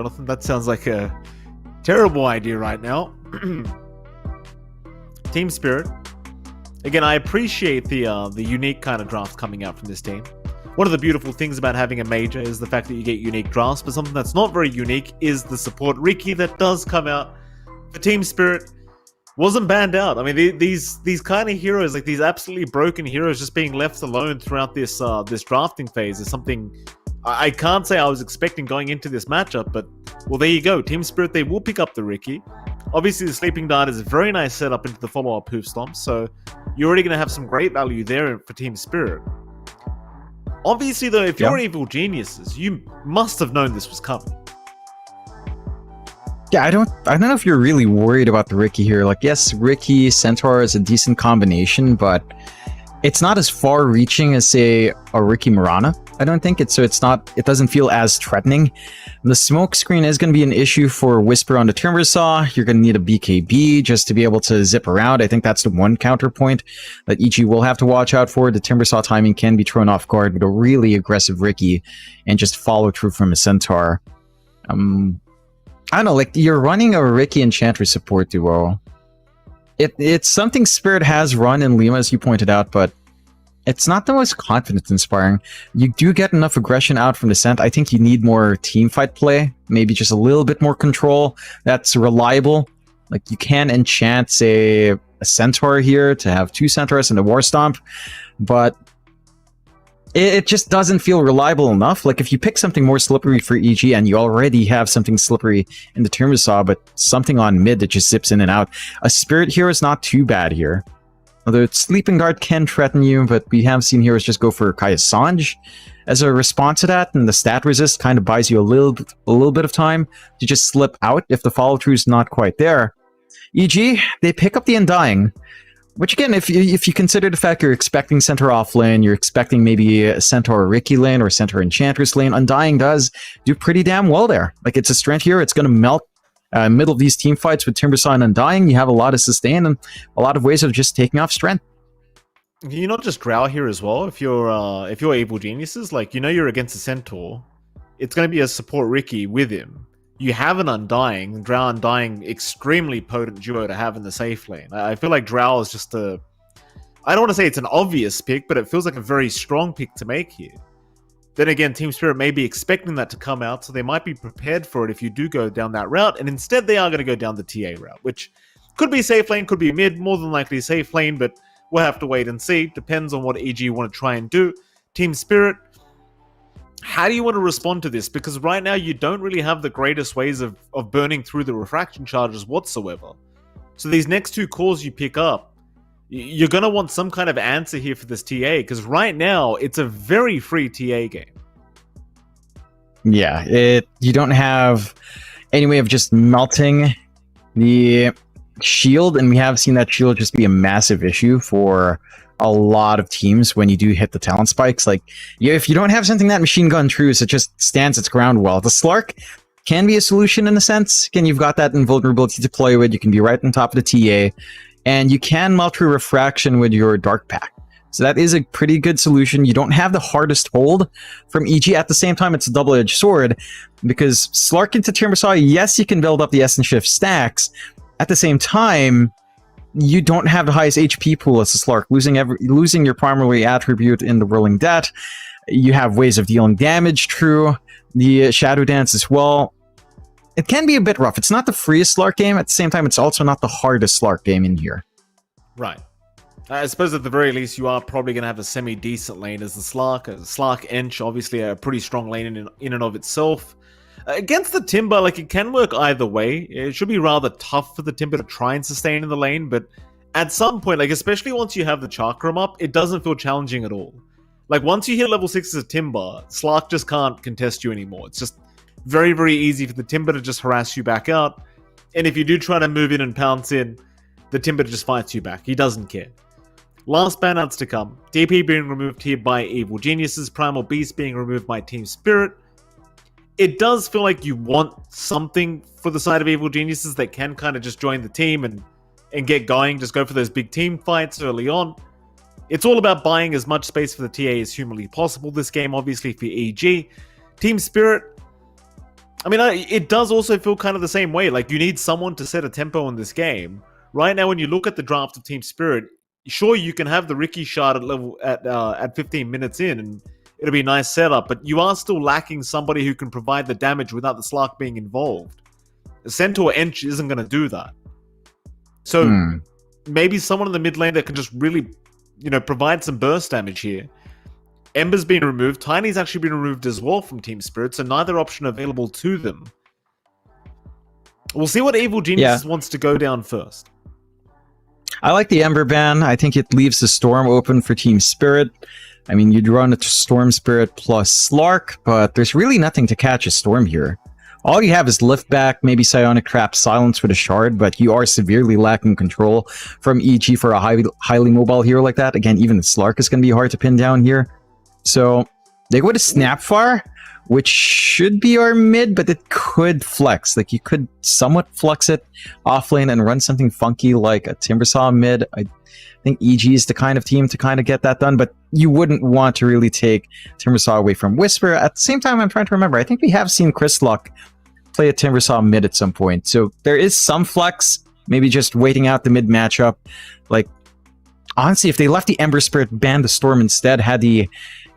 Jonathan, that sounds like a terrible idea right now. Team Spirit. Again, I appreciate the unique kind of draft coming out from this team. One of the beautiful things about having a major is the fact that you get unique drafts, but something that's not very unique is the support Riki that does come out for Team Spirit. Wasn't banned out. I mean, these kind of heroes, like these absolutely broken heroes, just being left alone throughout this this drafting phase is something I can't say I was expecting going into this matchup. But well, there you go. Team Spirit, they will pick up the Riki. Obviously, the Sleeping Dart is a very nice setup into the follow-up Hoof Stomp, so you're already going to have some great value there for Team Spirit. Obviously, though, if you're evil geniuses, you must have known this was coming. Yeah, I don't know if you're really worried about the Riki here. Like, yes, Riki Centaur is a decent combination, but it's not as far-reaching as, say, a Riki Mirana. I don't think it doesn't feel as threatening. The smoke screen is going to be an issue for Whisper on the Timbersaw. You're going to need a BKB just to be able to zip around. I think that's the one counterpoint that EG will have to watch out for. The Timbersaw timing can be thrown off guard with a really aggressive Riki and just follow through from a Centaur. I don't know, like, you're running a Riki Enchantress support duo. It's something Spirit has run in Lima, as you pointed out, but it's not the most confidence-inspiring. You do get enough aggression out from the Cent. I think you need more teamfight play, maybe just a little bit more control that's reliable. Like, you can enchant, say, a Centaur here to have two Centaurs and a War Stomp, but it just doesn't feel reliable enough. Like, if you pick something more slippery for EG and you already have something slippery in the Timbersaw, but something on mid that just zips in and out, a Spirit hero is not too bad here. Although Sleeping Guard can threaten you, but we have seen heroes just go for Kaya Sanj as a response to that, and the stat resist kind of buys you a little bit of time to just slip out if the follow-through is not quite there. EG, they pick up the Undying, which again, if you consider the fact you're expecting Centaur off lane, you're expecting maybe a Centaur Riki lane or Centaur Enchantress lane, Undying does do pretty damn well there. Like, it's a strength here, it's going to melt middle of these team fights with Timbersaw and Undying. You have a lot of sustain and a lot of ways of just taking off strength. You're not just Drow here as well. If you're Evil Geniuses, like, you know you're against a Centaur, it's going to be a support Riki with him. You have an Undying, Drow Undying, extremely potent duo to have in the safe lane. I feel like Drow is just I don't want to say it's an obvious pick, but it feels like a very strong pick to make here. Then again, Team Spirit may be expecting that to come out, so they might be prepared for it if you do go down that route, and instead they are going to go down the TA route, which could be safe lane, could be mid, more than likely safe lane, but we'll have to wait and see. Depends on what EG want to try and do. Team Spirit, how do you want to respond to this? Because right now you don't really have the greatest ways of burning through the refraction charges whatsoever. So these next two cores you pick up, you're going to want some kind of answer here for this TA, because right now it's a very free TA game. Yeah, you don't have any way of just melting the shield, and we have seen that shield just be a massive issue for a lot of teams when you do hit the talent spikes. Like, if you don't have something that machine gun truce, it just stands its ground well. The Slark can be a solution in a sense. Again, you've got that invulnerability to play with. You can be right on top of the TA, and you can melt through refraction with your Dark Pack. So that is a pretty good solution. You don't have the hardest hold from EG. At the same time, it's a double-edged sword, because Slark into Timbersaw, yes, you can build up the Essence Shift stacks. At the same time, you don't have the highest HP pool as a Slark, losing your primary attribute in the Whirling Debt. You have ways of dealing damage through the Shadow Dance as well. It can be a bit rough. It's not the freest Slark game. At the same time, it's also not the hardest Slark game in here. Right. I suppose at the very least, you are probably going to have a semi-decent lane as the Slark. Slark Ench, obviously a pretty strong lane in and of itself. Against the Timber, like, it can work either way. It should be rather tough for the Timber to try and sustain in the lane, but at some point, like, especially once you have the Chakram up, it doesn't feel challenging at all. Like, once you hit level 6 as a Timber, Slark just can't contest you anymore. It's just very, very easy for the Timber to just harass you back out, and if you do try to move in and pounce in, the Timber just fights you back. He doesn't care. Last banouts to come. DP being removed here by Evil Geniuses, Primal Beast being removed by Team Spirit. It does feel like you want something for the side of Evil Geniuses that can kind of just join the team and get going, just go for those big team fights early on. It's all about buying as much space for the TA as humanly possible this game, obviously, for EG. Team Spirit, I mean, it does also feel kind of the same way. Like, you need someone to set a tempo in this game. Right now, when you look at the draft of Team Spirit, sure, you can have the Ricky shard at 15 minutes in, and it'll be a nice setup, but you are still lacking somebody who can provide the damage without the Slark being involved. The Centaur Ench isn't going to do that. So maybe someone in the mid lane that can just really, provide some burst damage here. Ember's been removed. Tiny's actually been removed as well from Team Spirit, so neither option available to them. We'll see what Evil Genius wants to go down first. I like the Ember ban. I think it leaves the Storm open for Team Spirit. I mean, you'd run a Storm Spirit plus Slark, but there's really nothing to catch a Storm here. All you have is Lift Back, maybe Psionic Trap, Silence with a Shard, but you are severely lacking control from EG for a highly mobile hero like that. Again, even the Slark is going to be hard to pin down here. So they go to Snapfire, which should be our mid, but it could flex. Like, you could somewhat flex it off lane and run something funky like a Timbersaw mid. I think EG is the kind of team to kind of get that done, but you wouldn't want to really take Timbersaw away from Whisper. At the same time, I'm trying to remember. I think we have seen Chris Luck play a Timbersaw mid at some point. So there is some flex, maybe just waiting out the mid matchup. Like, honestly, if they left the Ember Spirit, banned the Storm instead, had the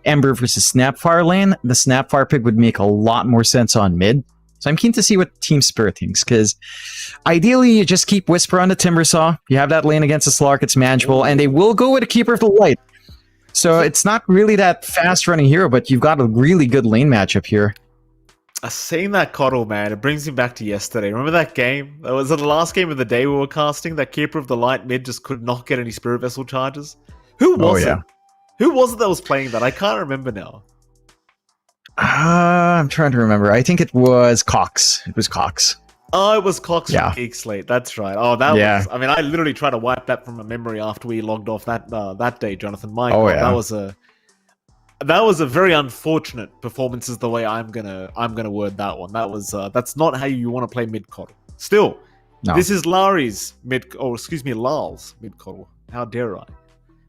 Ember versus Snapfire lane, the Snapfire pick would make a lot more sense on mid. So I'm keen to see what Team Spirit thinks, because ideally you just keep Whisper on the Timbersaw. You have that lane against the Slark, it's manageable, and they will go with a Keeper of the Light. So it's not really that fast running hero, but you've got a really good lane matchup here. Seeing that Coddle, man, it brings me back to yesterday. Remember that game? That was the last game of the day we were casting. That Keeper of the Light mid just could not get any Spirit Vessel charges. Who was it? Who was it that was playing that? I can't remember now. I'm trying to remember. I think it was Cox. It was Cox. Oh, it was Cox from Geek Slate. That's right. Oh, that was... I mean, I literally tried to wipe that from my memory after we logged off that day, Jonathan. My God, that was a very unfortunate performance, is the way I'm gonna word that one. That's not how you want to play mid coddle. Still, this is Lari's Lal's mid coddle. How dare I?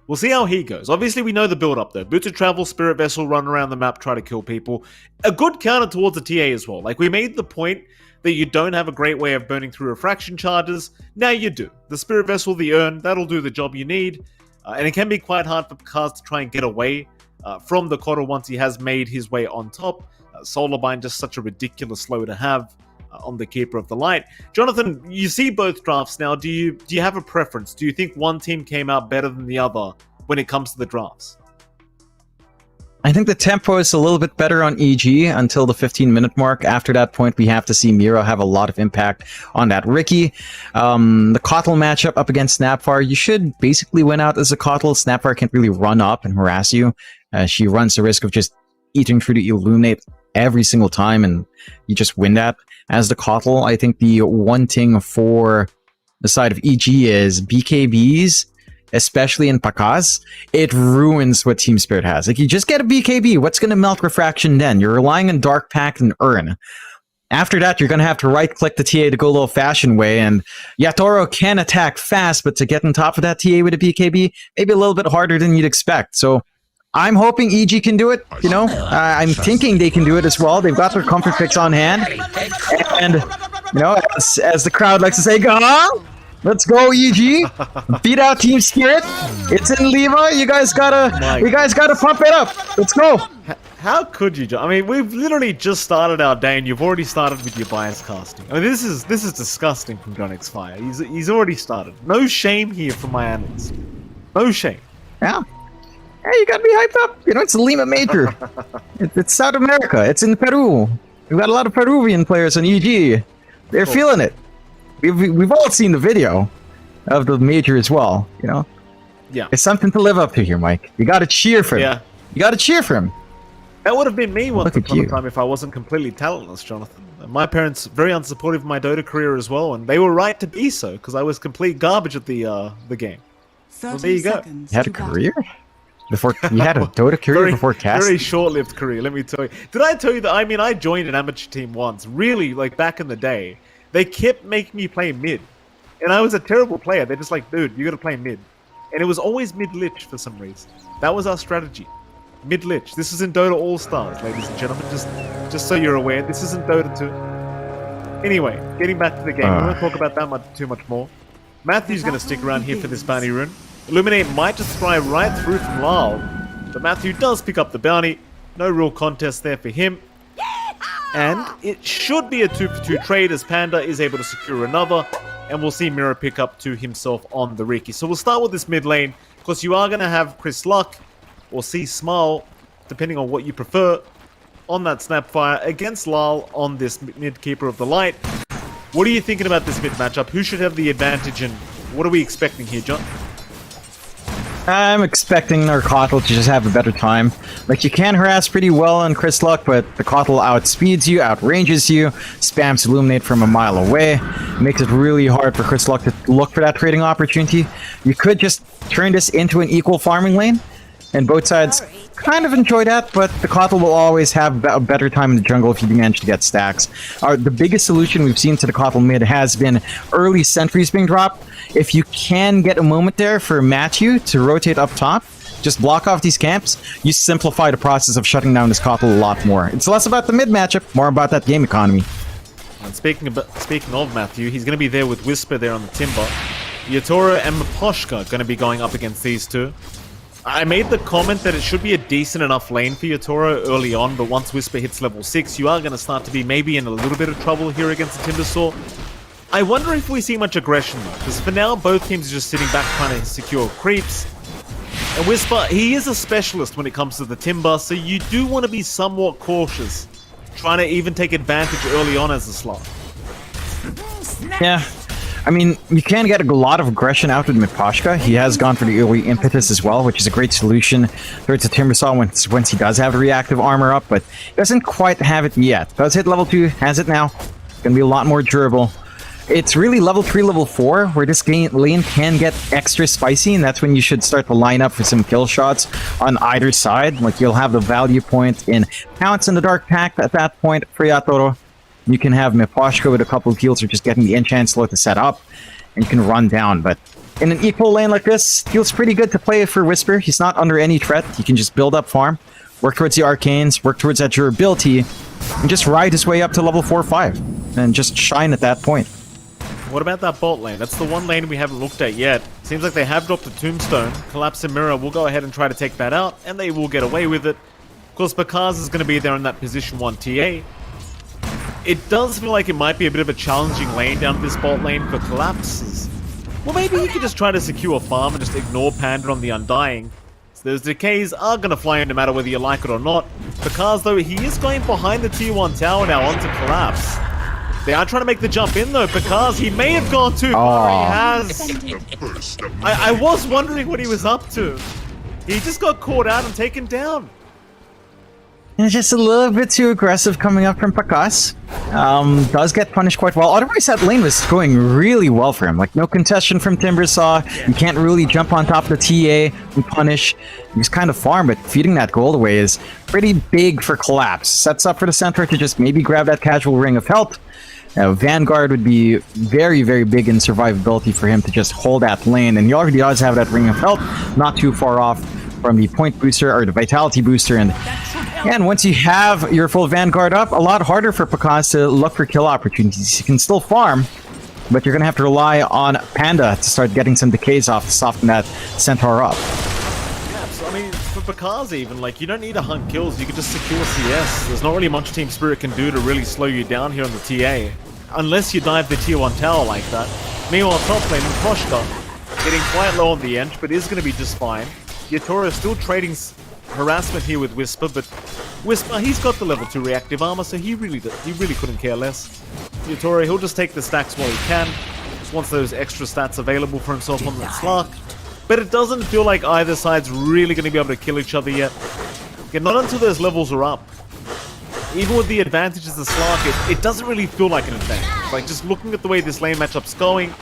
We'll see how he goes. Obviously, we know the build up though. Boot to travel, Spirit Vessel, run around the map, try to kill people. A good counter towards the TA as well. Like, we made the point that you don't have a great way of burning through refraction charges. Now you do. The Spirit Vessel, the Urn, that'll do the job you need. And it can be quite hard for Kaz to try and get away from the Coddle once he has made his way on top. Solarbind, just such a ridiculous slow to have on the Keeper of the Light. Jonathan, you see both drafts now. Do you have a preference? Do you think one team came out better than the other when it comes to the drafts? I think the tempo is a little bit better on EG until the 15-minute mark. After that point, we have to see Mira have a lot of impact on that Ricky. The Kotl matchup up against Snapfire, you should basically win out as a Kotl. Snapfire can't really run up and harass you. She runs the risk of just eating through the Illuminate every single time, and you just win that. As the Kotl, I think the one thing for the side of EG is BKBs, especially in Pakaz, it ruins what Team Spirit has. Like, you just get a BKB, what's going to melt refraction then? You're relying on Dark Pact and Urn. After that, you're going to have to right-click the TA to go a little fashion way, and Yatoro can attack fast, but to get on top of that TA with a BKB, maybe a little bit harder than you'd expect. So I'm hoping EG can do it, you know? I'm thinking they can do it as well. They've got their comfort picks on hand. And, you know, as the crowd likes to say, go on! Let's go, EG! Beat out Team Spirit! It's in Lima! You guys gotta pump it up! Let's go! How could you? I mean, we've literally just started our day, and you've already started with your bias casting. I mean, this is disgusting from John X Fire. He's already started. No shame here from my analyst. No shame. Yeah. Hey, you gotta be hyped up. You know, it's the Lima Major. It's South America. It's in Peru. We've got a lot of Peruvian players on EG. They're feeling it. We've all seen the video of the Major as well, you know? Yeah. It's something to live up to here, Mike. You gotta cheer for him. Yeah. You gotta cheer for him. That would have been me once upon a time if I wasn't completely talentless, Jonathan. My parents very unsupportive of my Dota career as well, and they were right to be so, because I was complete garbage at the game. Well, there you go. You had a career? Before you had a Dota career before casting? Very short-lived career, let me tell you. Did I tell you that? I mean, I joined an amateur team once, really, like back in the day. They kept making me play mid, and I was a terrible player. They're just like, dude, you got to play mid, and it was always mid-lich for some reason. That was our strategy. Mid-lich. This is in Dota All-Stars, ladies and gentlemen. Just so you're aware, this isn't Dota 2. Anyway, getting back to the game, we won't talk about that too much more. Matthew's going to stick around here for this bounty rune. Illuminate might just fly right through from Lyle, but Matthew does pick up the bounty. No real contest there for him. And it should be a 2-for-2 trade as Panda is able to secure another, and we'll see Mira pick up to himself on the Riki. So we'll start with this mid lane, because you are going to have Chris Luck or C Smile, depending on what you prefer, on that Snapfire against Lal on this mid Keeper of the Light. What are you thinking about this mid matchup? Who should have the advantage, and what are we expecting here, John? I'm expecting our Kotl to just have a better time. Like, you can harass pretty well on Chris Luck, but the Kotl outspeeds you, outranges you, spams Illuminate from a mile away, makes it really hard for Chris Luck to look for that trading opportunity. You could just turn this into an equal farming lane, and both sides kind of enjoy that, but the Kotl will always have a better time in the jungle if you manage to get stacks. The biggest solution we've seen to the Kotl mid has been early sentries being dropped. If you can get a moment there for Matthew to rotate up top, just block off these camps, you simplify the process of shutting down this Kotl a lot more. It's less about the mid matchup, more about that game economy. And speaking of Matthew, he's going to be there with Whisper there on the Timber. Yatora and Maposhka going to be going up against these two. I made the comment that it should be a decent enough lane for Yatoro early on, but once Whisper hits level 6, you are going to start to be maybe in a little bit of trouble here against the Timbersaw. I wonder if we see much aggression though, because for now both teams are just sitting back trying to secure creeps. And Whisper, he is a specialist when it comes to the Timber, so you do want to be somewhat cautious, trying to even take advantage early on as a slot. Yeah. I mean, you can get a lot of aggression out with Miposhka. He has gone for the early impetus as well, which is a great solution towards the Timbersaw once he does have the reactive armor up, but he doesn't quite have it yet. Does hit level 2, has it now. Gonna be a lot more durable. It's really level 3, level 4, where this lane can get extra spicy, and that's when you should start to line up for some kill shots on either side. Like, you'll have the value point in Pounce in the Dark Pact at that point for Yatoro. You can have Miposhka with a couple of heals or just getting the enchant slow to set up, and you can run down. But in an equal lane like this, feels pretty good to play for Whisper. He's not under any threat. He can just build up farm, work towards the arcanes, work towards that durability, and just ride his way up to level 4 or 5, and just shine at that point. What about that bot lane? That's the one lane we haven't looked at yet. Seems like they have dropped a Tombstone. Collapse and Mirror will go ahead and try to take that out, and they will get away with it. Of course, Bakaz is going to be there in that position 1 TA. It does feel like it might be a bit of a challenging lane down this bot lane for Collapses. Well, maybe you could just try to secure farm and just ignore Panda on the Undying. So those decays are going to fly in no matter whether you like it or not. Bakaz, though, he is going behind the tier 1 tower now onto Collapse. They are trying to make the jump in, though, because he may have gone too far. He has. I was wondering what he was up to. He just got caught out and taken down. And it's just a little bit too aggressive coming up from Pakas. Does get punished quite well. Otherwise, that lane was going really well for him. Like, no contestation from Timbersaw. You can't really jump on top of the TA and punish. He was kind of farm, but feeding that gold away is pretty big for Collapse. Sets up for the center to just maybe grab that casual Ring of Health. Vanguard would be very, very big in survivability for him to just hold that lane, and he already does have that Ring of Health, not too far off from the point booster or the vitality booster, and once you have your full Vanguard up, a lot harder for Pakas to look for kill opportunities. You can still farm, but you're gonna have to rely on Panda to start getting some decays off to soften that Centaur up. Yeah, so, I mean, for Bakaz even, like, you don't need to hunt kills, you can just secure CS. There's not really much Team Spirit can do to really slow you down here on the TA, unless you dive the tier 1 tower like that. Meanwhile, top lane, Proshka, getting quite low on the edge, but is going to be just fine. Yatoro is still trading harassment here with Whisper, but Whisper, he's got the level 2 reactive armor, so he really couldn't care less. Yatoro, he'll just take the stacks while he can, just wants those extra stats available for himself on that Slark. But it doesn't feel like either side's really going to be able to kill each other yet. Okay, not until those levels are up. Even with the advantages of Slark, it doesn't really feel like an advantage. Like, just looking at the way this lane matchup's going,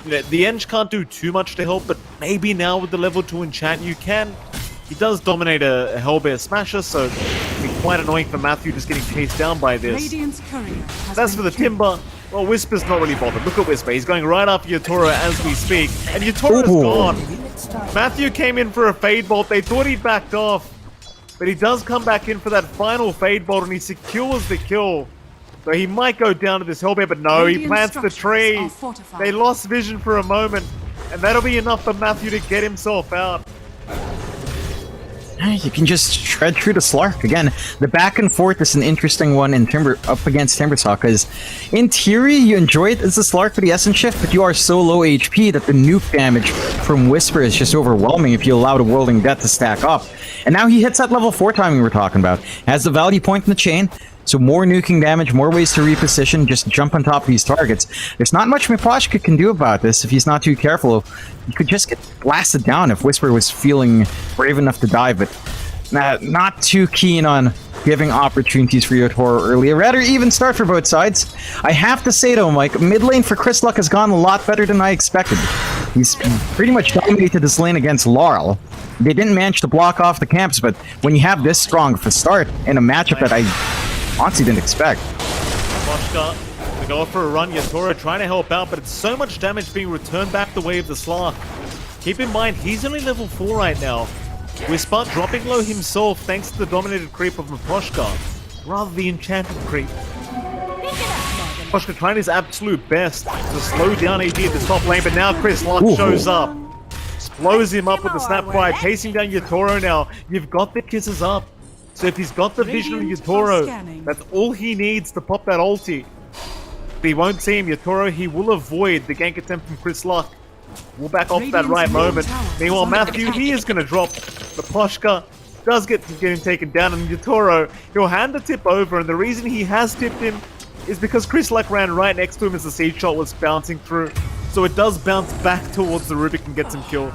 you know, the Eng can't do too much to help, but maybe now with the level 2 enchant you can. He does dominate a Hellbear Smasher, so it'd be quite annoying for Matthew just getting chased down by this. That's for the Timber. Well, Whisper's not really bothered. Look at Whisper. He's going right after Yatoro as we speak, and Yatoro's gone. Matthew came in for a Fade Bolt. They thought he'd backed off. But he does come back in for that final Fade Bolt, and he secures the kill. So he might go down to this Hellbear, but no, he plants the tree. They lost vision for a moment, and that'll be enough for Matthew to get himself out. You can just shred through the Slark. Again, the back and forth is an interesting one in up against Timbersaw, because in theory, you enjoy it as a Slark for the Essence Shift, but you are so low HP that the nuke damage from Whisper is just overwhelming if you allow the Whirling Death to stack up. And now he hits that level 4 timing we're talking about. Has the value point in the chain, so more nuking damage, more ways to reposition, just jump on top of these targets. There's not much Miposhka can do about this if he's not too careful. He could just get blasted down if Whisper was feeling brave enough to die, but not too keen on giving opportunities for Yotaro early. A rather even start for both sides. I have to say though, Mike, mid lane for Chris Luck has gone a lot better than I expected. He's pretty much dominated this lane against Laurel. They didn't manage to block off the camps, but when you have this strong of a start in a matchup that I honestly didn't expect. Moshka to go for a run. Yotaro trying to help out, but it's so much damage being returned back the way of the Slark. Keep in mind, he's only level 4 right now. Whisper dropping low himself thanks to the dominated creep of Miposhka, rather the enchanted creep. Miposhka trying his absolute best to slow down AD at the top lane, but now Chris Luck shows up. Blows him up with the snap fire, chasing down Yotaro now. You've got the kisses up. So if he's got the vision of Yotaro, that's all he needs to pop that ulti. But he won't see him. Yotaro, he will avoid the gank attempt from Chris Luck. We'll back off that right moment. Meanwhile, Matthew, he is going to drop. The Poshka does get him taken down, and Yotaro, he'll hand the tip over, and the reason he has tipped him is because Chris Luck ran right next to him as the seed shot was bouncing through. So it does bounce back towards the Rubik and gets him killed.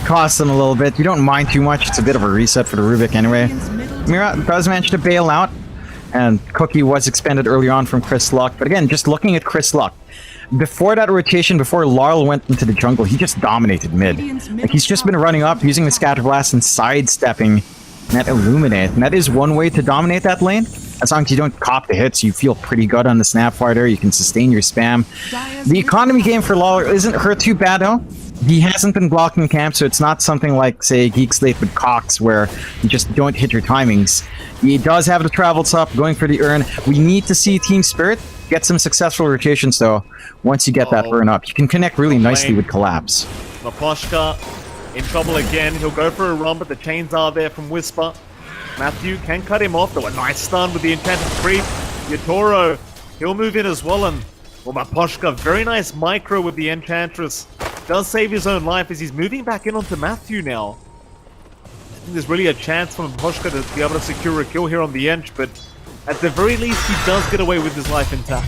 Costs him a little bit. You don't mind too much. It's a bit of a reset for the Rubik anyway. Mira does manage to bail out, and Cookie was expended early on from Chris Luck. But again, just looking at Chris Luck, before that rotation, before Laurel went into the jungle, he just dominated mid. Like, he's just been running up, using the Scatter Blast and sidestepping that Illuminate. And that is one way to dominate that lane. As long as you don't cop the hits, you feel pretty good on the Snapfire there. You can sustain your spam. The economy game for Laurel isn't hurt too bad though. He hasn't been blocking camp, so it's not something like, say, Geek Slate with Cox, where you just don't hit your timings. He does have the travels up, going for the urn. We need to see Team Spirit get some successful rotations, though. Once you get that urn up, you can connect really nicely with Collapse. Miposhka in trouble again. He'll go for a run, but the chains are there from Whisper. Matthew can cut him off, though. A nice stun with the enchanted creep. Yotaro, he'll move in as well, and well, Miposhka, very nice micro with the Enchantress. Does save his own life as he's moving back in onto Matthew now. I think there's really a chance for Miposhka to be able to secure a kill here on the Ench, but at the very least, he does get away with his life intact.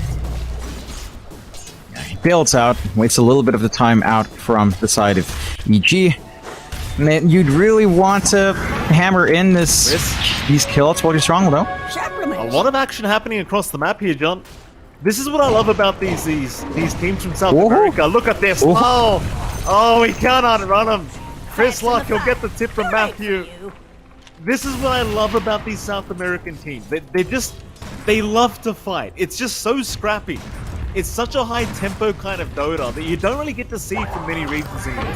He bails out, waits a little bit of the time out from the side of EG. And you'd really want to hammer in these kills while you're strong, though. A lot of action happening across the map here, John. This is what I love about these teams from South America. Look at this. Oh, he can't outrun him. Chris Luck, he'll get the tip from Matthew. This is what I love about these South American teams. They love to fight. It's just so scrappy. It's such a high tempo kind of Dota that you don't really get to see from many regions anymore.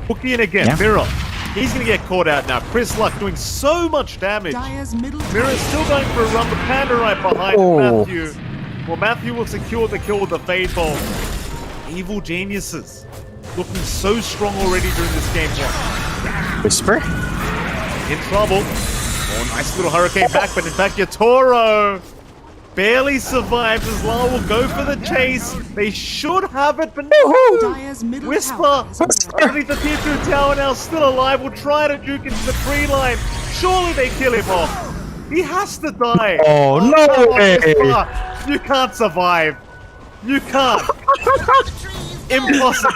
Hooky in again, Mirror. He's going to get caught out now. Chris Luck doing so much damage. Mirror's still going for a run, but Panda right behind Matthew. Well, Matthew will secure the kill with the Fade Bolt. Evil Geniuses looking so strong already during this game. Whisper? In trouble. Oh, nice little Hurricane back, but in fact, Yotaro barely survives as Lara will go for the chase. They should have it, but no! Whisper underneath the tier 2 tower now, still alive, will try to juke into the tree line. Surely they kill him off. He has to die. Oh, no way! You can't survive. You can't. Impossible.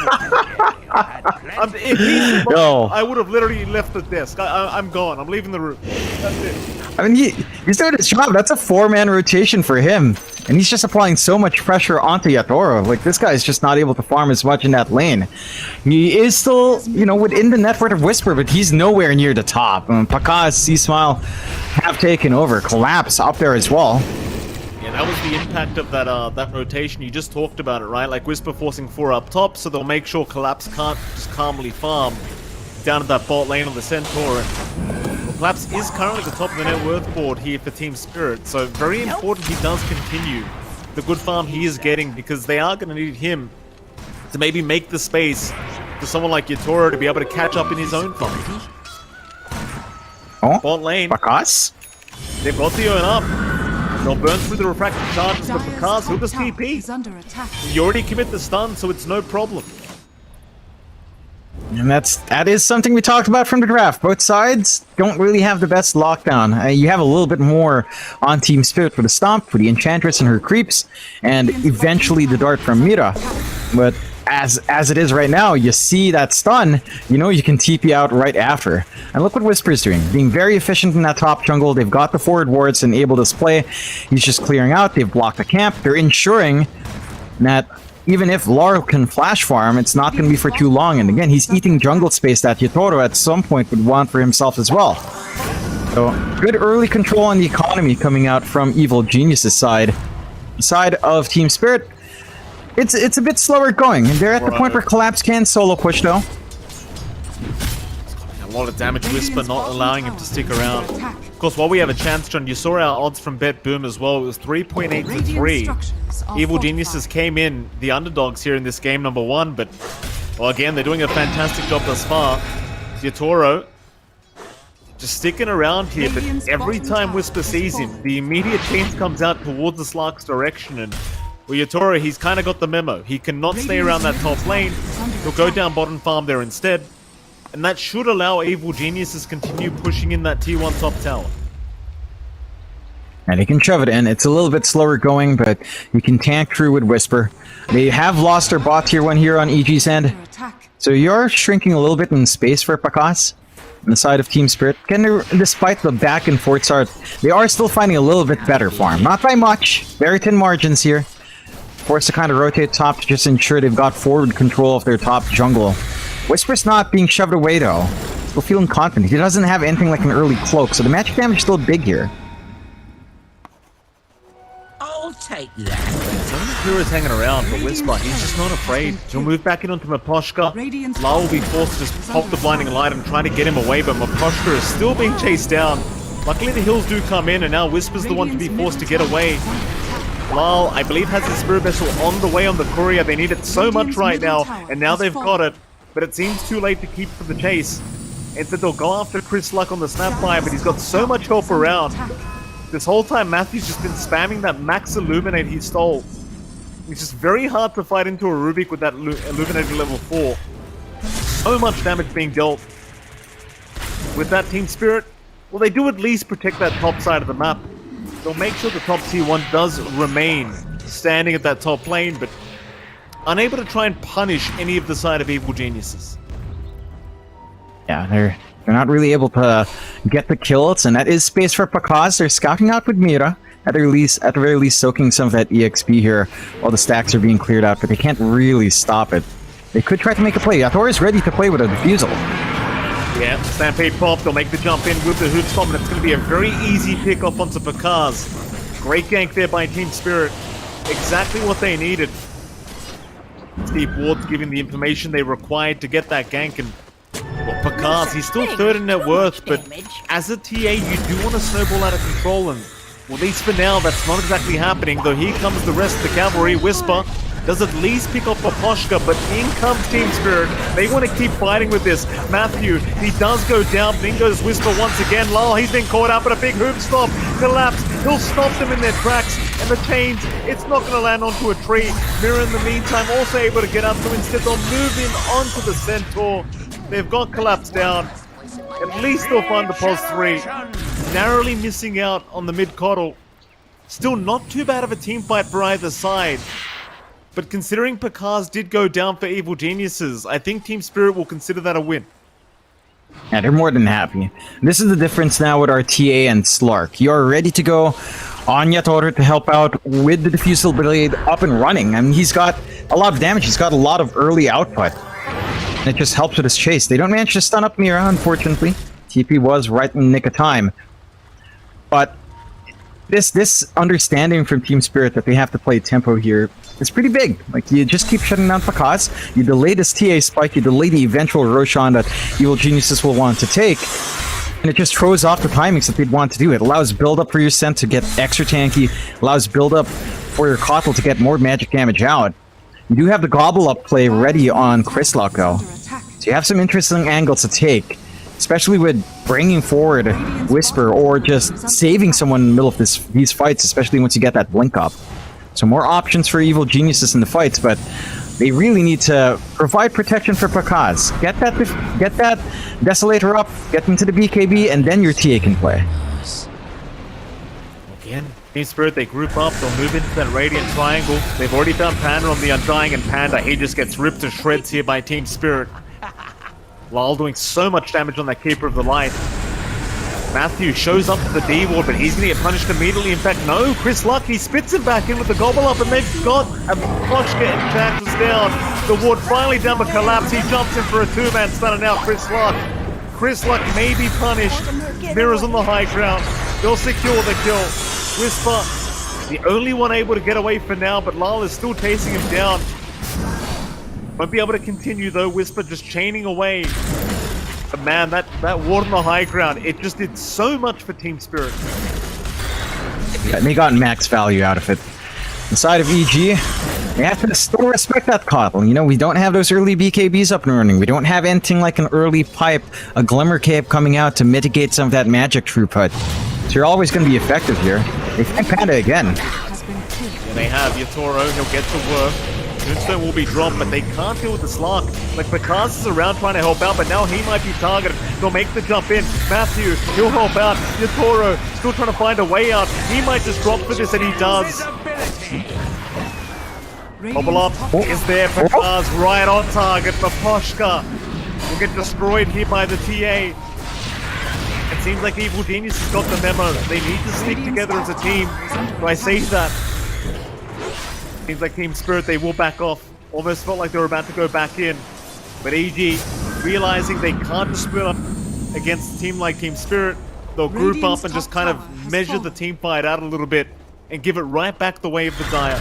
If he survived, I would have literally left the desk. I'm gone. I'm leaving the room. That's it. I mean, he's doing his job. That's a 4-man rotation for him. And he's just applying so much pressure onto Yotaro. Like, this guy's just not able to farm as much in that lane. He is still, you know, within the net worth of Whisper, but he's nowhere near the top. Pakas, C-Smile have taken over. Collapse up there as well. Yeah, that was the impact of that rotation. You just talked about it, right? Like Whisper forcing 4 up top, so they'll make sure Collapse can't just calmly farm. down at that bot lane on the Centaur. And well, Collapse is currently at the top of the net worth board here for Team Spirit, so very important he does continue the good farm he is getting, because they are going to need him to maybe make the space for someone like Yatoro to be able to catch up in his own farm. Oh, bot lane. Bakas? They've got the own up. They'll burn through the refracted charges, but Bakas, he'll just TP. You already commit the stun, so it's no problem. And that is something we talked about from the draft. Both sides don't really have the best lockdown. You have a little bit more on Team Spirit for the Stomp, for the Enchantress and her creeps, and eventually the Dart from Mira. But as it is right now, you see that stun, you know you can TP out right after. And look what Whisper's doing. Being very efficient in that top jungle. They've got the forward wards and able to play. He's just clearing out. They've blocked the camp. They're ensuring that even if Laurel can flash farm, it's not going to be for too long. And again, he's eating jungle space that Yatoro at some point would want for himself as well. So, good early control on the economy coming out from Evil Genius's side. The side of Team Spirit, it's a bit slower going. They're at the point where Collapse can solo push though. A lot of damage Whisper, not allowing him to stick around. Of course, while we have a chance, John, you saw our odds from Bet Boom as well. It was 3.8 to 3. Evil Geniuses came in, the underdogs here in this game number 1, but, well, again, they're doing a fantastic job thus far. Yatoro just sticking around here, but every time Whisper sees him, the immediate change comes out towards the Slark's direction, and well, Yatoro, he's kind of got the memo. He cannot stay around that top lane. He'll go down bottom farm there instead. And that should allow Evil Geniuses continue pushing in that T1 top tower. And he can shove it in. It's a little bit slower going, but you can tank through with Whisper. They have lost their bot tier 1 here on EG's end. So you're shrinking a little bit in space for Pakas on the side of Team Spirit. Again, despite the back and forth start, they are still finding a little bit better farm. Not by much. Very thin margins here. Forced to kind of rotate top to just ensure they've got forward control of their top jungle. Whisper's not being shoved away though. Still feeling confident. He doesn't have anything like an early cloak, so the magic damage is still big here. I'll take that. Kura's hanging around, but Whisper, he's just not afraid. He'll move back in onto Maposhka. Lau will be forced to just pop the blinding light and try to get him away, but Maposhka is still being chased down. Luckily the hills do come in, and now Whisper's the one to be forced to get away. Lau, I believe, has the Spirit Vessel on the way on the courier. They need it so much right now, and now they've got it. But it seems too late to keep for the chase. Instead, they'll go after Chris Luck on the Snapfire, but he's got so much help around. This whole time, Matthew's just been spamming that max Illuminate he stole. It's just very hard to fight into a Rubik with that Illuminated level 4. So much damage being dealt. With that Team Spirit, well, they do at least protect that top side of the map. They'll make sure the top T1 does remain standing at that top lane, but unable to try and punish any of the side of Evil Geniuses. Yeah, they're not really able to get the kills, and that is space for Pakas. They're scouting out with Mira, at the very least soaking some of that EXP here while the stacks are being cleared out, but they can't really stop it. They could try to make a play. Yathor is ready to play with a defusal. Yeah, Stampede pop, they'll make the jump in with the hoop stomp, and it's going to be a very easy pick off onto Pakas. Great gank there by Team Spirit. Exactly what they needed. Steve Ward's giving the information they required to get that gank, and well, Pakas, he's still third in net worth, but as a TA, you do want to snowball out of control, and well, at least for now, that's not exactly happening, though here comes the rest of the cavalry. Whisper does at least pick up Paposhka, but in comes Team Spirit. They want to keep fighting with this. Matthew, he does go down, but in goes Whisper once again. Lol, he's been caught up in a big hoop stop. Collapse, he'll stop them in their tracks, and the chains, it's not going to land onto a tree. Mira in the meantime also able to get up, so instead they'll move in onto the Centaur. They've got Collapse down. At least they'll find the pos 3. Narrowly missing out on the mid-coddle. Still not too bad of a team fight for either side. But considering Pakas did go down for Evil Geniuses, I think Team Spirit will consider that a win. Yeah, they're more than happy. This is the difference now with our TA and Slark. You're ready to go on Yatoro to help out with the Diffusal Blade up and running. I mean, he's got a lot of damage. He's got a lot of early output. And it just helps with his chase. They don't manage to stun up Mira, unfortunately. TP was right in the nick of time. But this understanding from Team Spirit that they have to play tempo here is pretty big. Like, you just keep shutting down Pakaz, you delay this TA spike, you delay the eventual Roshan that Evil Geniuses will want to take, and it just throws off the timings that they'd want to do. It allows build up for your Scent to get extra tanky, allows build up for your Kotl to get more magic damage out. You do have the Gobble Up play ready on Chrislock though, so you have some interesting angles to take, especially with bringing forward Whisper or just saving someone in the middle of these fights, especially once you get that blink up. So more options for Evil Geniuses in the fights, but they really need to provide protection for Pakaz. Get that Desolator up, get into the BKB, and then your TA can play. Again, Team Spirit, they group up, they'll move into that Radiant Triangle. They've already found Panda on the Undying, and Panda, he just gets ripped to shreds here by Team Spirit. Lal doing so much damage on that Keeper of the Light. Matthew shows up to the D-Ward, but he's going to get punished immediately. In fact, no, Chris Luck, he spits it back in with the Gobble Up, and they've got a Koshka and Jax down. The Ward finally down but Collapse. He jumps in for a two-man stun, and now Chris Luck. Chris Luck may be punished. Mirrors on the high ground. They'll secure the kill. Whisper, the only one able to get away for now, but Lal is still chasing him down. Won't be able to continue though. Whisper just chaining away. But man, that ward on the high ground, it just did so much for Team Spirit. Yeah, they got max value out of it. Inside of EG, they have to still respect that Kotl. You know, we don't have those early BKBs up and running. We don't have anything like an early pipe, a Glimmer Cape coming out to mitigate some of that magic throughput. So you're always going to be effective here. They find Panda again. And they have Yatoro, he'll get to work. Tombstone will be dropped, but they can't deal with the Slark. Like, Pakaz is around trying to help out, but now he might be targeted. They'll make the jump in. Matthew, he'll help out. Yatoro, still trying to find a way out. He might just drop for this, and he does. Bubble up is there. Pakaz right on target, but Poshka will get destroyed here by the TA. It seems like Evil Genius has got the memo. They need to stick together as a team. So I say that. Seems like Team Spirit, they will back off. Almost felt like they were about to go back in. But EG, realizing they can't split up against a team like Team Spirit, they'll group up and just kind of measure the team fight out a little bit and give it right back the way of the Dire.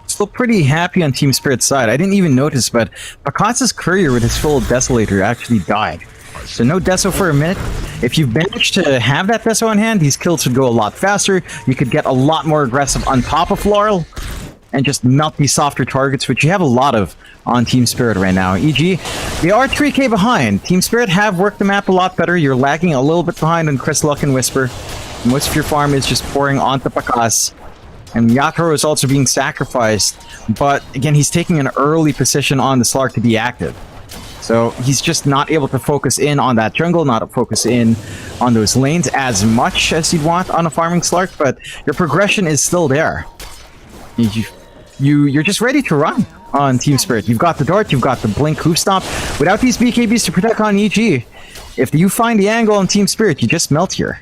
Still pretty happy on Team Spirit's side. I didn't even notice, but Pakaz's courier with his full Desolator actually died. So no Deso for a minute. If you've managed to have that Deso on hand, these kills would go a lot faster. You could get a lot more aggressive on top of Laurel and just melt these softer targets, which you have a lot of on Team Spirit right now. EG, they are 3k behind. Team Spirit have worked the map a lot better. You're lagging a little bit behind on Chris Luck and Whisper. Most of your farm is just pouring onto Pakaz. And Yatoro is also being sacrificed. But again, he's taking an early position on the Slark to be active. So he's just not able to focus in on that jungle, not focus in on those lanes as much as you'd want on a farming Slark, but your progression is still there. You're just ready to run on Team Spirit. You've got the Dart, you've got the Blink Hoof Stomp. Without these BKBs to protect on EG, if you find the angle on Team Spirit, you just melt here.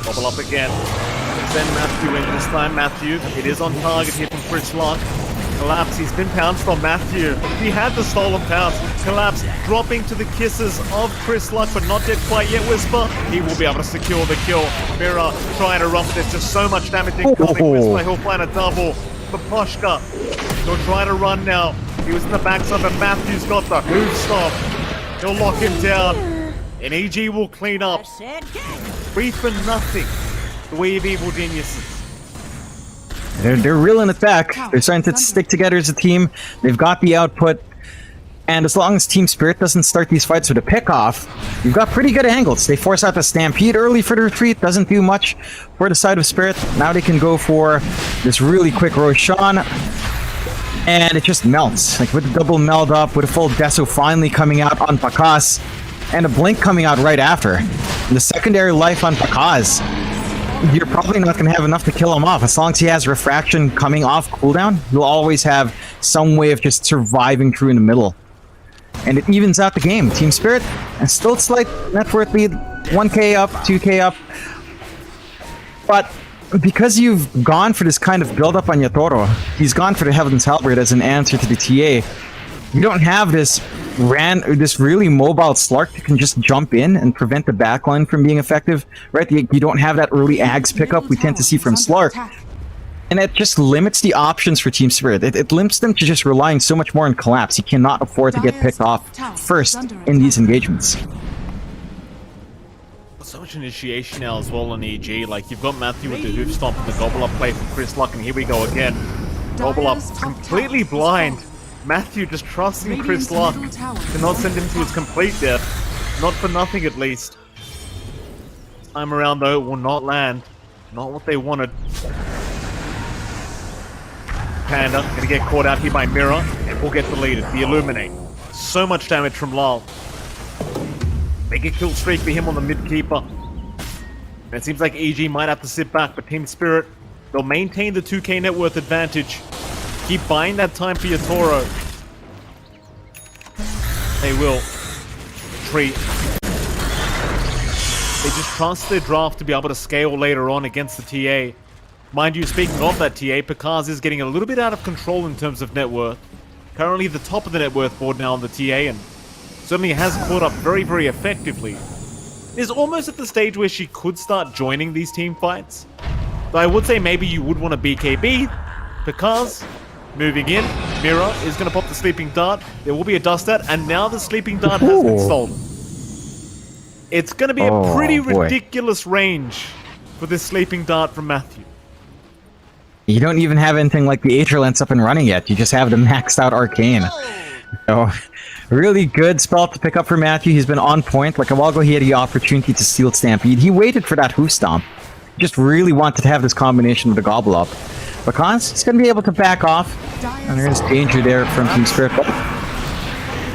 Bubble up again. Send Matthew in this time. Matthew, it is on target here from Chris Luck. Collapse, he's been pounced on Matthew. He had the stolen pounce. Collapse dropping to the kisses of Chris Luck, but not yet quite yet Whisper. He will be able to secure the kill. Mira trying to run, but there's just so much damage incoming. Whisper, he'll find a double. But Poshka, he'll try to run now. He was in the backside, but Matthew's got the hoof stop. He'll lock him down. And EG will clean up. 3 for nothing. The way of Evil Geniuses. They're reeling it back. They're starting to stick together as a team. They've got the output. And as long as Team Spirit doesn't start these fights with a pick-off, you've got pretty good angles. They force out the Stampede early for the retreat. Doesn't do much for the side of Spirit. Now they can go for this really quick Roshan. And it just melts. Like with the double meld up, with a full Deso finally coming out on Pakaz. And a Blink coming out right after. And the secondary life on Pakaz, you're probably not going to have enough to kill him off. As long as he has Refraction coming off cooldown, you'll always have some way of just surviving through in the middle. And it evens out the game. Team Spirit, and still a slight net worth lead, 1k up, 2k up. But because you've gone for this kind of build-up on Yatoro, he's gone for the Heaven's Halberd as an answer to the TA. You don't have this this really mobile Slark that can just jump in and prevent the backline from being effective, right? You don't have that early Ags pickup we tend to see from Slark. And it just limits the options for Team Spirit. It limits them to just relying so much more on collapse. He cannot afford to get picked off first in these engagements. So much initiation now as well on EG. Like, you've got Matthew with the hoof stomp and the gobble up play from Chris Luck, and here we go again. Gobble up completely blind. Matthew just trusting Chris Luck to not send him to his complete death. Not for nothing, at least. This time around, though, it will not land. Not what they wanted. Panda gonna get caught out here by Mirror, and we'll get deleted. The Illuminate. So much damage from Lal. Make a kill streak for him on the mid-keeper. And it seems like EG might have to sit back, but Team Spirit, they'll maintain the 2k net worth advantage. Keep buying that time for your Toro. They will retreat. They just trust their draft to be able to scale later on against the TA. Mind you, speaking of that TA, Picard is getting a little bit out of control in terms of net worth. Currently the top of the net worth board now on the TA, and certainly has caught up very, very effectively. Is almost at the stage where she could start joining these team fights. Though I would say maybe you would want to BKB. Picard's moving in. Mirror is going to pop the Sleeping Dart. There will be a Dust Out, and now the Sleeping Dart has been stolen. It's going to be a pretty ridiculous range for this Sleeping Dart from Matthew. You don't even have anything like the Aether Lens up and running yet. You just have the maxed out Arcane. So, really good spell to pick up for Matthew. He's been on point. Like a while ago, he had the opportunity to steal Stampede. He waited for that Hoof Stomp. Just really wanted to have this combination with the Gobble Up. Because he's going to be able to back off. And there's danger there from Team Spirit.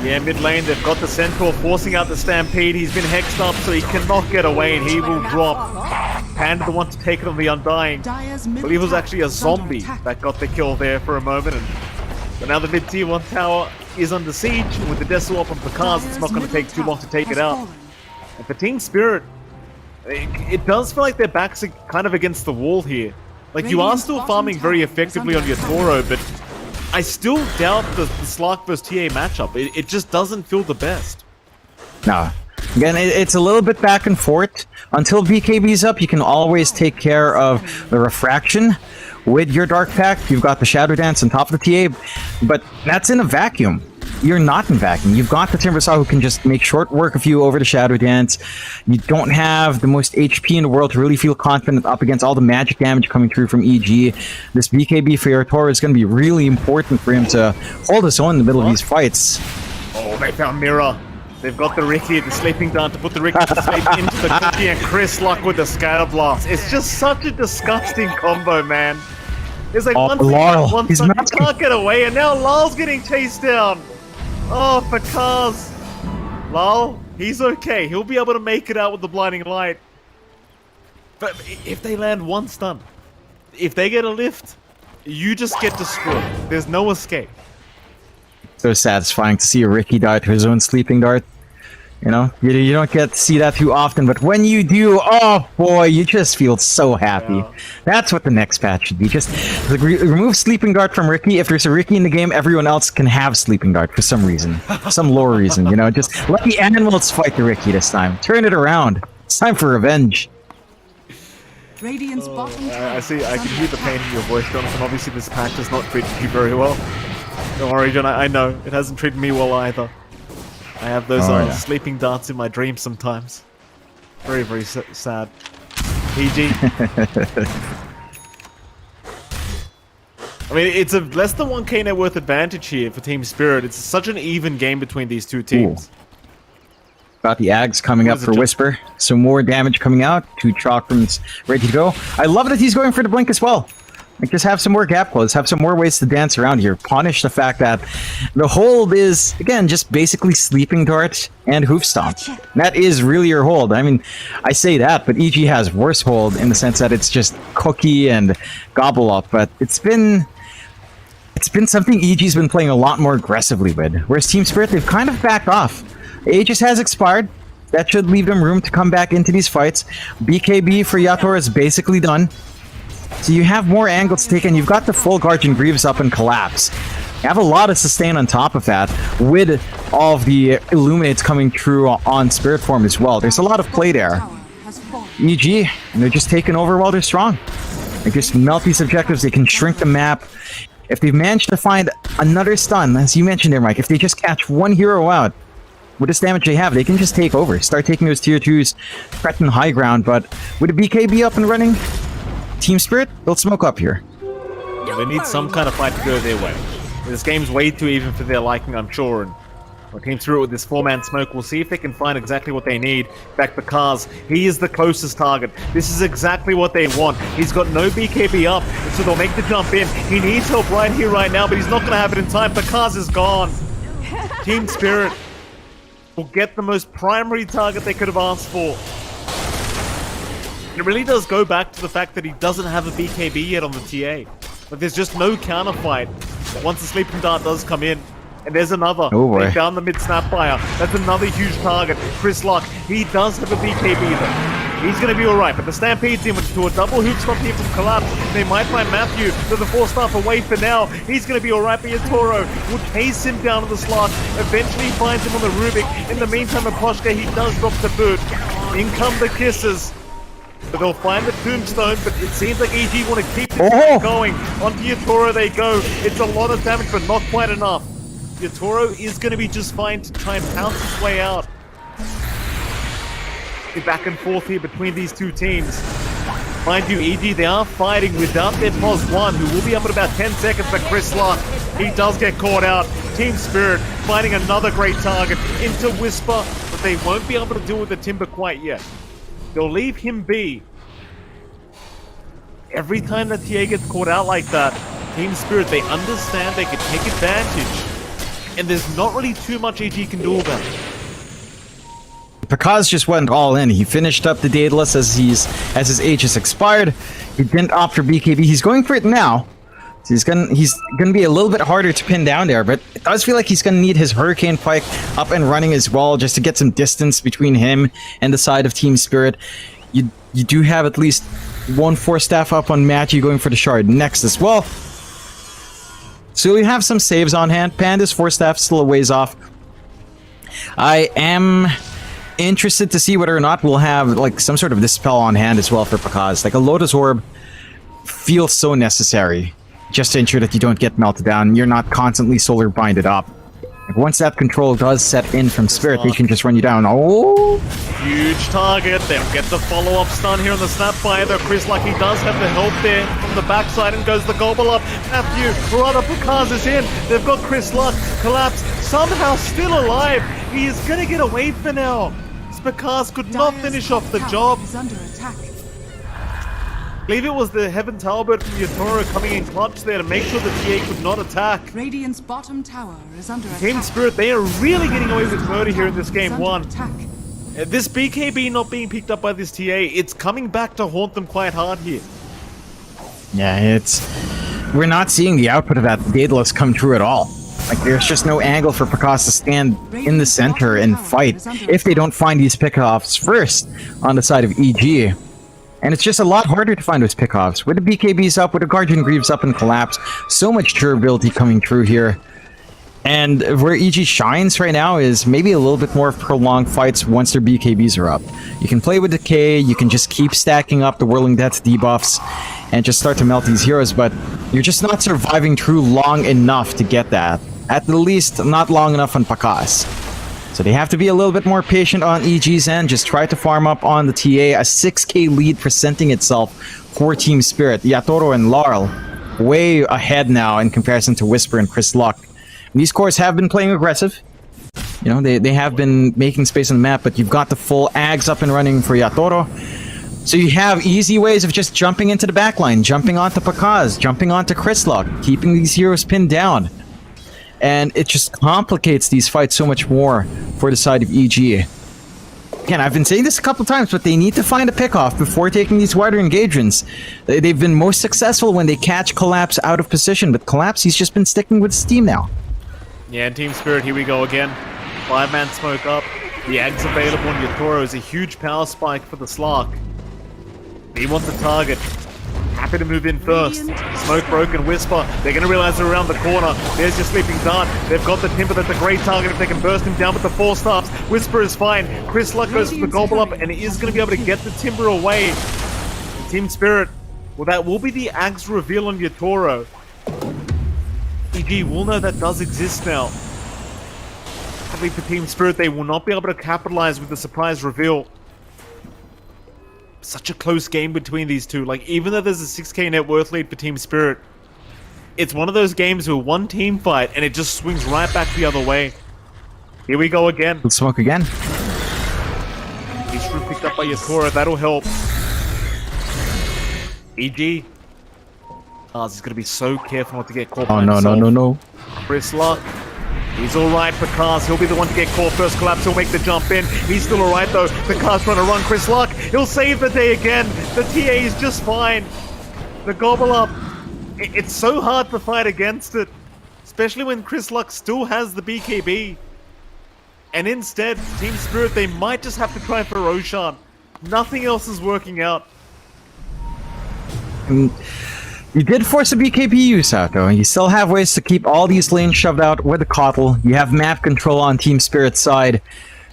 Yeah, mid lane, they've got the Centaur forcing out the Stampede. He's been hexed up, so he cannot get away, and he will drop. Panda the one to take it on the Undying. I believe it was actually a zombie that got the kill there for a moment. And so now the mid tier 1 tower is under siege. With the Death Swap on Picard, it's not going to take too long to take it out. And for Team Spirit, it does feel like their backs are kind of against the wall here. Like, you are still farming very effectively on your Toro, but I still doubt the Slark vs TA matchup. It just doesn't feel the best. No. Again, it's a little bit back and forth. Until BKB's up, you can always take care of the Refraction with your Dark Pact. You've got the Shadow Dance on top of the TA, but that's in a vacuum. You're not in vacuum. You've got the Timbersaw who can just make short work of you over the Shadow Dance. You don't have the most HP in the world to really feel confident up against all the magic damage coming through from EG. This BKB for your Toro is going to be really important for him to hold his own in the middle of these fights. Oh, they found Mirror. They've got the Ricky at the Sleeping Dart to put the Ricky to sleep into the cookie, and Chris Luck with the Scale Blast. It's just such a disgusting combo, man. It's like one thing, you can't get away, and now Lal's getting chased down. Oh, for cars. Lal, he's okay. He'll be able to make it out with the Blinding Light. But if they land one stun, if they get a lift, you just get destroyed. There's no escape. So satisfying to see a Ricky die to his own Sleeping Dart. You know, you don't get to see that too often, but when you do, oh boy, you just feel so happy. Yeah. That's what the next patch should be. Just remove Sleeping Dart from Ricky. If there's a Ricky in the game, everyone else can have Sleeping Dart for some reason. Some lore reason, you know. Just let the animals fight the Ricky this time. Turn it around. It's time for revenge. Radiant's bottom I see. I can hear the pain in your voice, Jonathan. Obviously, this patch has not treated you very well. Don't worry, John. I know it hasn't treated me well either. I have those Sleeping Darts in my dreams sometimes. Very, very sad. PG. I mean, it's a less than 1k net worth advantage here for Team Spirit. It's such an even game between these two teams. Ooh. Got the Ags coming up for Whisper. Some more damage coming out. 2 Chakrams ready to go. I love that he's going for the Blink as well. Like, just have some more gap close, have some more ways to dance around here. Punish the fact that the hold is, again, just basically Sleeping Dart and Hoof Stomp. That is really your hold. I mean, I say that, but EG has worse hold in the sense that it's just Cookie and Gobble Up, but it's been something EG's been playing a lot more aggressively with. Whereas Team Spirit, they've kind of backed off. Aegis has expired. That should leave them room to come back into these fights. BKB for Yator is basically done. So you have more angles to take, and you've got the full Guardian Greaves up and Collapse. You have a lot of sustain on top of that, with all of the Illuminates coming through on Spirit form as well. There's a lot of play there. Tower has fallen. EG, and they're just taking over while they're strong. They just melt these objectives, they can shrink the map. If they've managed to find another stun, as you mentioned there, Mike, if they just catch one hero out, with this damage they have, they can just take over. Start taking those tier 2s, threaten high ground, but with a BKB up and running, Team Spirit, they'll smoke up here. They need some kind of fight to go their way. This game's way too even for their liking, I'm sure, and Team Spirit with this 4-man smoke, we'll see if they can find exactly what they need. In fact, because he is the closest target. This is exactly what they want. He's got no BKB up, so they'll make the jump in. He needs help right here, right now, but he's not going to have it in time. Because is gone. Team Spirit will get the most primary target they could have asked for. It really does go back to the fact that he doesn't have a BKB yet on the TA. But there's just no counterfight once the Sleeping Dart does come in. And there's another. Oh boy. They found the mid snapfire. That's another huge target. Chris Luck, he does have a BKB though. He's going to be alright, but the Stampede's in to a double hook stop here from Collapse. They might find Matthew. They're the 4-staff away for now. He's going to be alright, but Yatoro will chase him down to the slot. Eventually he finds him on the Rubik. In the meantime, Aposhka, he does drop the boot. In come the kisses. But they'll find the tombstone, but it seems like EG want to keep this fight going. Onto Yatoro they go. It's a lot of damage, but not quite enough. Yatoro is going to be just fine to try and pounce his way out. They're back and forth here between these two teams. Mind you, EG, they are fighting without their +1, who will be up in about 10 seconds for Chris Luck. He does get caught out. Team Spirit finding another great target into Whisper, but they won't be able to deal with the Timber quite yet. They'll leave him be. Every time the TA gets caught out like that, Team Spirit, they understand they can take advantage. And there's not really too much EG can do about it. Pekaz just went all in. He finished up the Daedalus as his age has expired. He didn't opt for BKB. He's going for it now. So he's gonna be a little bit harder to pin down there, but it does feel like he's gonna need his Hurricane Pike up and running as well, just to get some distance between him and the side of Team Spirit. You do have at least one 4-staff up on Matthew going for the shard next as well. So we have some saves on hand. Panda's 4-staff still a ways off. I am interested to see whether or not we'll have like some sort of dispel on hand as well for Pekaz. Like a Lotus Orb feels so necessary just to ensure that you don't get melted down. You're not constantly solar binded up. Like once that control does set in from Spirit, they can just run you down. Oh! Huge target. They'll get the follow-up stun here on the Snapfire, though Chris Lucky does have the help there from the backside, and goes the gobble up. Matthew, Murata Pekaz is in. They've got Chris Luck. Collapse, somehow still alive. He is going to get away for now. Pekaz could not finish off the job. Is under attack. I believe it was the Heaven Talbot from Yatoro coming in clutch there to make sure the TA could not attack. Radiant's bottom tower is under attack. Team Spirit, they are really getting away with murder here in this Is game under 1. attack. This BKB not being picked up by this TA, it's coming back to haunt them quite hard here. Yeah, we're not seeing the output of that Daedalus come true at all. Like, there's just no angle for Pekaz to stand in the center and fight if they don't find these pickoffs first on the side of EG. And it's just a lot harder to find those pickoffs. With the BKBs up, with the Guardian Greaves up and Collapse, so much durability coming through here. And where EG shines right now is maybe a little bit more of prolonged fights once their BKBs are up. You can play with Decay, you can just keep stacking up the Whirling Death debuffs and just start to melt these heroes, but you're just not surviving through long enough to get that. At the least, not long enough on Pekaz. So they have to be a little bit more patient on EG's end, just try to farm up on the TA, a 6k lead presenting itself for Team Spirit. Yatoro and Laurel way ahead now in comparison to Whisper and Chris Luck. These cores have been playing aggressive. You know, they have been making space on the map, but you've got the full Ags up and running for Yatoro. So you have easy ways of just jumping into the backline, jumping onto Pekaz, jumping onto Chris Luck, keeping these heroes pinned down. And it just complicates these fights so much more for the side of EG. Again, I've been saying this a couple times, but they need to find a pickoff before taking these wider engagements. They've been most successful when they catch Collapse out of position, but Collapse, he's just been sticking with Steam now. Yeah, and Team Spirit, here we go again. 5-man smoke up. The Ag's available on Yatoro is a huge power spike for the Slark. He wants a target. Had happy to move in first. Smoke broken, Whisper. They're going to realize they're around the corner. There's your Sleeping Dart. They've got the Timber. That's a great target if they can burst him down with the 4 stars. Whisper is fine. Chris Luck goes for the gobble up and he is going to be able to get the Timber away. Team Spirit, well, that will be the Ags reveal on Yatoro. EG will know that does exist now. Sadly for Team Spirit, they will not be able to capitalize with the surprise reveal. Such a close game between these two. Like, even though there's a 6k net worth lead for Team Spirit, it's one of those games where one team fight and it just swings right back the other way. Here we go again. Let's smoke again. He's picked up by Yatoro. That'll help. EG. He's going to be so careful not to get caught by himself. No. Chris Luck. He's alright for Cars. He'll be the one to get caught first. Collapse. He'll make the jump in. He's still alright though. The Cars trying to run Chris Luck. He'll save the day again. The TA is just fine. The gobble up. It's so hard to fight against it. Especially when Chris Luck still has the BKB. And instead, Team Spirit, they might just have to try for Roshan. Nothing else is working out. You did force a BKB use out though, and you still have ways to keep all these lanes shoved out with the Kotl. You have map control on Team Spirit's side,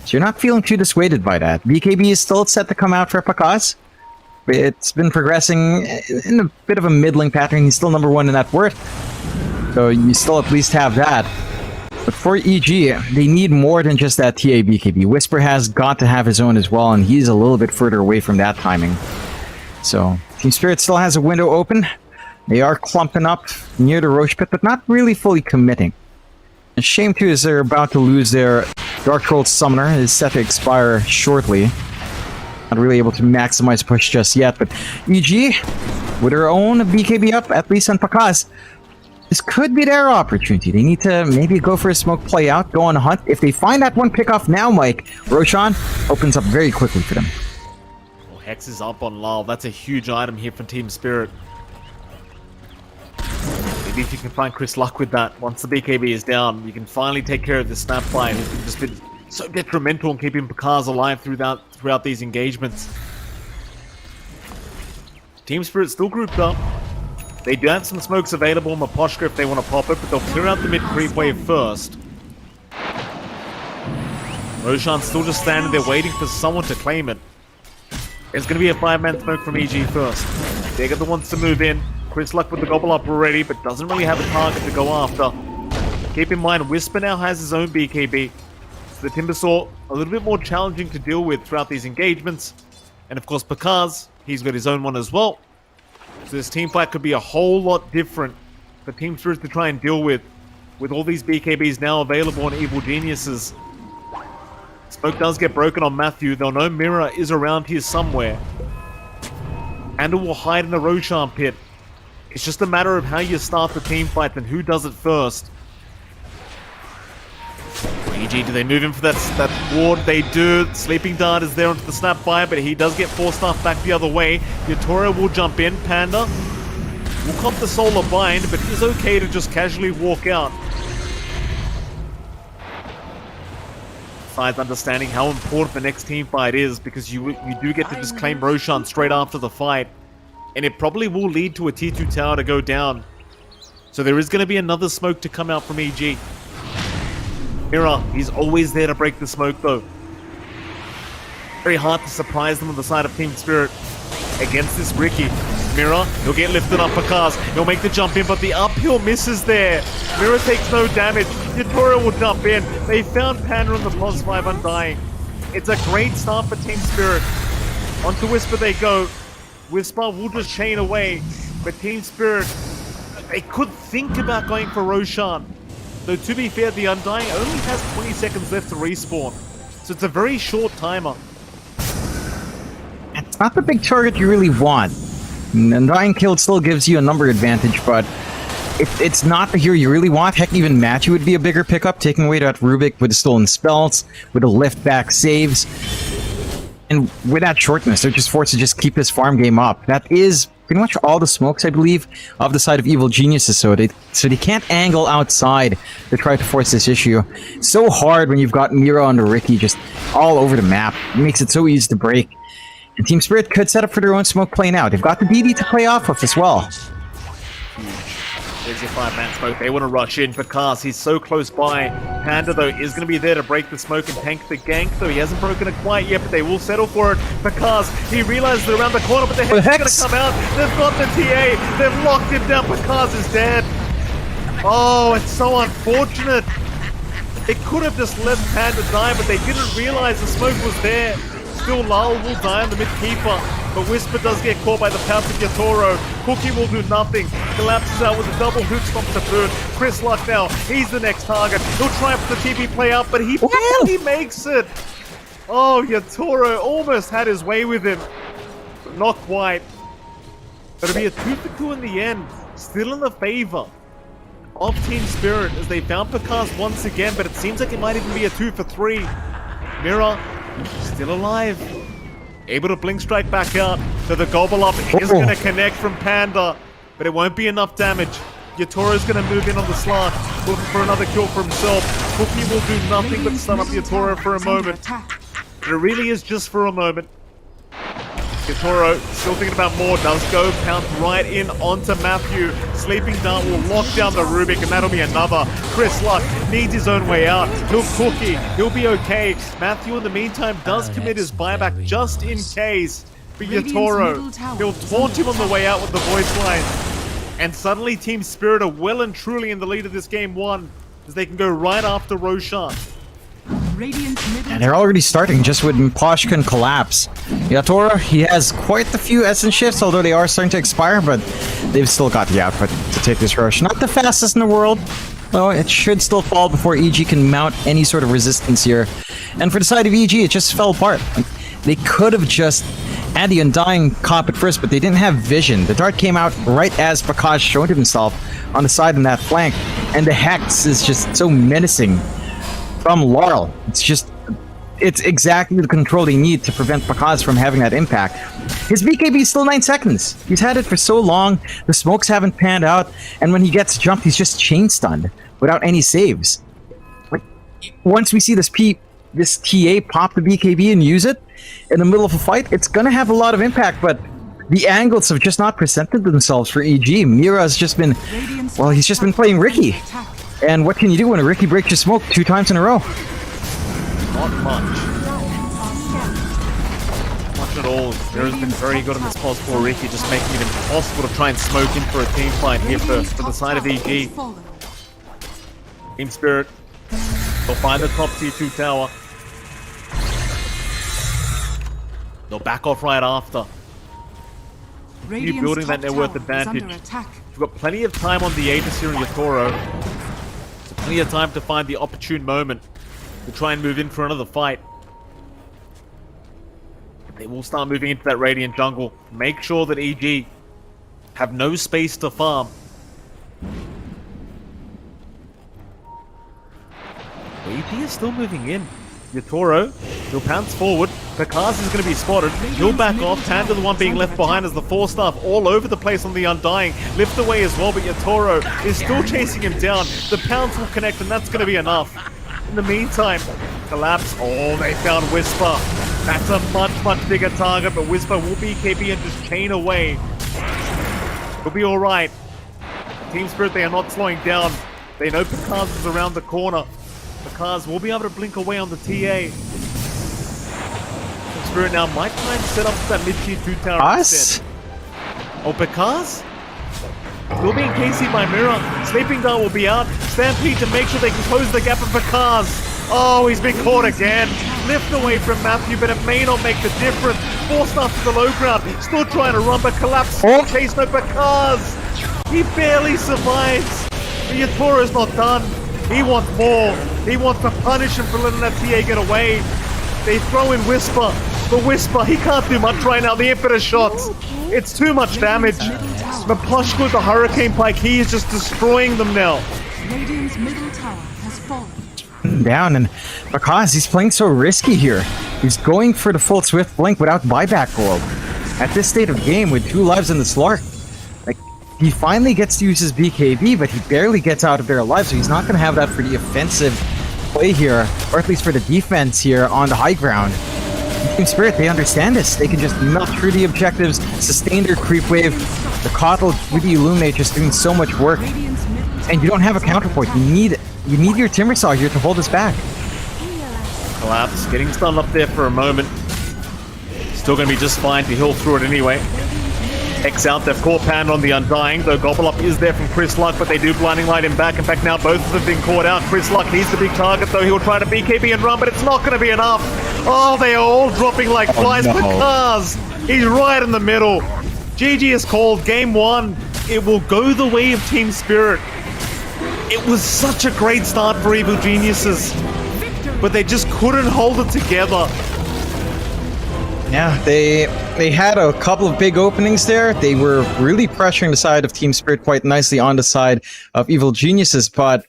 so you're not feeling too dissuaded by that. BKB is still set to come out for Pakaz. It's been progressing in a bit of a middling pattern. He's still number 1 in net worth, so you still at least have that. But for EG, they need more than just that TA BKB. Whisper has got to have his own as well, and he's a little bit further away from that timing. So Team Spirit still has a window open. They are clumping up near the Roche Pit, but not really fully committing. A shame too is they're about to lose their Dark Troll Summoner. It is set to expire shortly. Not really able to maximize push just yet, but EG, with their own BKB up, at least on Pakaz, this could be their opportunity. They need to maybe go for a smoke play out, go on a hunt. If they find that one pick off now, Mike, Roshan opens up very quickly for them. Well, Hex is up on Lal. That's a huge item here for Team Spirit. Maybe if you can find Chris Luck with that, once the BKB is down, you can finally take care of this snap fight. It's just been so detrimental in keeping Pakaz alive throughout these engagements. Team Spirit still grouped up. They do have some smokes available on Maposhka if they want to pop it, but they'll clear out the mid creep wave first. Roshan's still just standing there waiting for someone to claim it. There's going to be a 5-man smoke from EG first. They're the ones to move in. Chris Luck with the gobble up already, but doesn't really have a target to go after. Keep in mind, Whisper now has his own BKB. So the Timbersaw, a little bit more challenging to deal with throughout these engagements. And of course, Pakaz, he's got his own one as well. So this team fight could be a whole lot different for Team Spirit to try and deal with all these BKBs now available on Evil Geniuses. Smoke does get broken on Matthew. They'll know Mirror is around here somewhere. And it will hide in the Roshan pit. It's just a matter of how you start the team fight and who does it first. EG, do they move in for that ward? They do. Sleeping Dart is there onto the Snapfire, but he does get 4-staff back the other way. Yatoro will jump in. Panda will cop the Solar Bind, but he's okay to just casually walk out. Besides understanding how important the next team fight is, because you do get to just claim Roshan straight after the fight. And it probably will lead to a T2 tower to go down. So there is going to be another smoke to come out from EG. Mira, he's always there to break the smoke though. Very hard to surprise them on the side of Team Spirit against this Ricky. Mira, he'll get lifted up for Cars. He'll make the jump in, but the uphill misses there. Mira takes no damage. Yatoro will jump in. They found Panda on the +5 Undying. It's a great start for Team Spirit. Onto Whisper they go. Whisper will just chain away, but Team Spirit, they could think about going for Roshan. Though to be fair, the Undying only has 20 seconds left to respawn, so it's a very short timer. It's not the big target you really want. Undying kill still gives you a number advantage, but it's not the hero you really want. Heck, even Matthew would be a bigger pickup, taking away that Rubik with the stolen spells, with the lift back saves. And with that shortness, they're just forced to just keep this farm game up. That is pretty much all the smokes, I believe, of the side of Evil Geniuses. So they can't angle outside to try to force this issue. It's so hard when you've got Mira and Ricky just all over the map. It makes it so easy to break. And Team Spirit could set up for their own smoke playing out. They've got the DD to play off of as well. There's your 5-man smoke. They want to rush in because he's so close by. Panda, though, is going to be there to break the smoke and tank the gank, though he hasn't broken it quite yet, but they will settle for it because he realizes they're around the corner, but the hex is going to come out. They've got the TA. They've locked him down. Because is dead. Oh, it's so unfortunate. They could have just let Panda die, but they didn't realize the smoke was there. Still, Lal will die on the mid-keeper, but Whisper does get caught by the pounce of Yatoro. Cookie will do nothing. Collapses out with a double hook stomp to Food. Chris Luck now, he's the next target. He'll try for the TV play out, but he barely makes it. Oh, Yatoro almost had his way with him, but not quite. But it'll be a 2-for-2 in the end. Still in the favor of Team Spirit as they found Picasso once again, but it seems like it might even be a 2-for-3. Mira still alive, able to blink strike back out. So the gobble up is going to connect from Panda, but it won't be enough damage. Yatoro's going to move in on the slot, looking for another kill for himself. Cookie will do nothing but stun up Yatoro for a moment. But it really is just for a moment. Yatoro, still thinking about more, does go, pounce right in onto Matthew. Sleeping Dart will lock down the Rubik, and that'll be another. Chris Luck needs his own way out. He'll Cookie, he'll be okay. Matthew, in the meantime, does commit his buyback just in case. But Yatoro, he'll taunt him on the way out with the voice line. And suddenly Team Spirit are well and truly in the lead of this game 1, as they can go right after Roshan. And they're already starting just with Poshkin collapse. Yatoro, he has quite a few essence shifts, although they are starting to expire, but they've still got the output to take this rush. Not the fastest in the world, though it should still fall before EG can mount any sort of resistance here. And for the side of EG, it just fell apart. They could have just had the Undying cop at first, but they didn't have vision. The dart came out right as Prakash showed himself on the side in that flank, and the Hex is just so menacing from Laurel. It's exactly the control they need to prevent Prakash from having that impact. His BKB is still 9 seconds. He's had it for so long, the smokes haven't panned out, and when he gets jumped, he's just chain stunned without any saves. Like, once we see this TA pop the BKB and use it in the middle of a fight, it's gonna have a lot of impact, but the angles have just not presented themselves for EG. Mira's just been, well, he's just been playing Ricky. And what can you do when a Ricky breaks your smoke 2 times in a row? Not much. Much at all. Mira's been very good on this pulse for Ricky, just making it impossible to try and smoke in for a team fight here for the side of EG. Team Spirit, they'll find the top tier 2 tower. They'll back off right after. Continue building that net worth advantage. You've got plenty of time on the Aegis here in Yatoro. So plenty of time to find the opportune moment to try and move in for another fight. They will start moving into that Radiant jungle. Make sure that EG have no space to farm. EG is still moving in. Yatoro, he'll pounce forward. Picasso is going to be spotted. He'll back off. Panda, the one being left behind, as the 4-staff all over the place on the Undying. Lift away as well, but Yatoro is still chasing him down. The pounce will connect, and that's going to be enough. In the meantime, collapse. Oh, they found Whisper. That's a much, much bigger target, but Whisper will BKB and just chain away. He'll be alright. Team Spirit, they are not slowing down. They know Picasso is around the corner. Picasso will be able to blink away on the TA. Spirit now might try and set up that mid-tier 2 tower instead. Oh, Picasso? Still being KC'd by Mira. Sleeping Dart will be out. Stampede to make sure they can close the gap of Picasso. Oh, he's been caught again. Lift away from Matthew, but it may not make the difference. 4-staff to the low ground. Still trying to run, but collapse. Chase no Picasso. He barely survives. But Yatoro's not done. He wants more. He wants to punish him for letting that TA get away. They throw in Whisper. But Whisper, he can't do much right now. The infinite shots. It's too much damage. But Plushko with the Hurricane Pike, he is just destroying them now. Radiant's middle tower has fallen. Down, and because he's playing so risky here. He's going for the full Swift Blink without buyback gold. At this state of game, with 2 lives in the Slark, he finally gets to use his BKB, but he barely gets out of there alive, so he's not going to have that for the offensive play here, or at least for the defense here on the high ground. Team Spirit, they understand this. They can just melt through the objectives, sustain their creep wave. The Coddle with the Illuminate just doing so much work. And you don't have a counterpoint. You need your Timbersaw here to hold us back. Collapse, getting stunned up there for a moment. Still going to be just fine to heal through it anyway. X out, they've caught Pan on the Undying, though Gobble Up is there from Chris Luck, but they do Blinding Light him back. In fact, now both of them being caught out. Chris Luck, he's the big target, though he'll try to BKB and run, but it's not going to be enough. Oh, they are all dropping like flies with cars. He's right in the middle. GG is called. Game 1. It will go the way of Team Spirit. It was such a great start for Evil Geniuses, but they just couldn't hold it together. Yeah, they had a couple of big openings there. They were really pressuring the side of Team Spirit quite nicely on the side of Evil Geniuses, but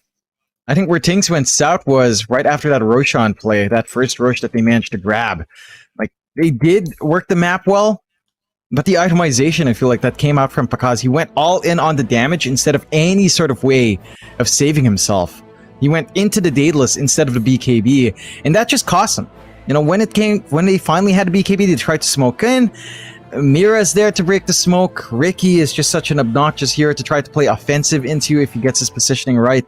I think where things went south was right after that Roshan play, that first Rosh that they managed to grab. Like, they did work the map well, but the itemization, I feel like that came out from Pakaz. He went all in on the damage instead of any sort of way of saving himself. He went into the Daedalus instead of the BKB, and that just cost him. You know, when they finally had a BKB, they tried to smoke in. Mira's there to break the smoke. Ricky is just such an obnoxious hero to try to play offensive into if he gets his positioning right.